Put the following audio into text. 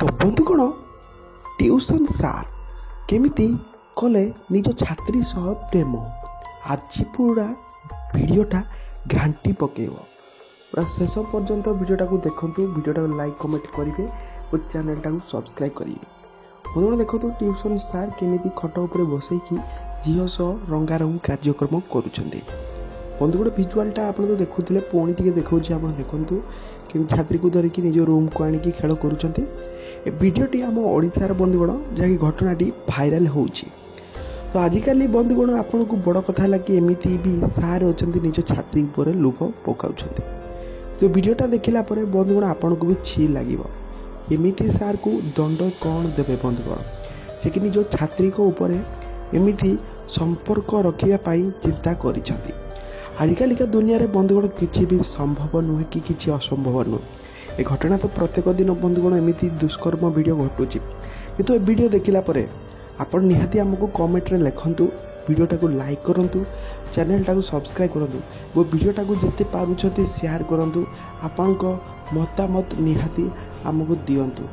तो बंधुगण ट्यूशन सार केमिति कले निज छात्री सह प्रेम आज पूरा भिडटा घाटी पकेब पूरा शेष पर्यंत भिडटा को देखु भिडटा लाइक कमेंट करेंगे और चैनलटा को सब्सक्राइब करेंगे। बंधुगण देखो ट्यूशन सार केमिति खट उपर बसैकी झील सह रंगारंग कार्यक्रम करुँच। बंधुगण भिजुआलटा आप तो देखुले पुणी टी देखा आप देखूँ कि छात्री को धरिकी निज रूम को आणिकी खेल करुँचटी आम ओडार बंधुगण जहाँकि घटनाटी भाइराल हो। तो आजिकल बंधुगण आपन को बड़ कथा है कि एमती भी सार अच्छा निज छात्री उपर लोभ पकाउं। तो वीडियोटा देखला बंधुगण आपन को भी छि लगे एमती सार को दंड कौन देवे बंधुगण से कि निज छात्री को ऊपर एमती संपर्क रखापी चिंता करिसेंती। आजिकालिका दुनिया रे बंधुगण किसी भी संभव नुहे कि किसी असंभव नुहे। ए घटना तो प्रत्येक दिन बंधुगण एमती दुष्कर्म वीडियो घटुची किंतु ए वीडियो देखला परे आपण निहाती आमको कमेंट रे लिखंतु वीडियोटा को लाइक करंतु चैनलटा को सब्सक्राइब करंतु वो वीडियोटा को जिते पारुछंती शेयर करंतु आपनको मतामत निहाती आमको दियंतु।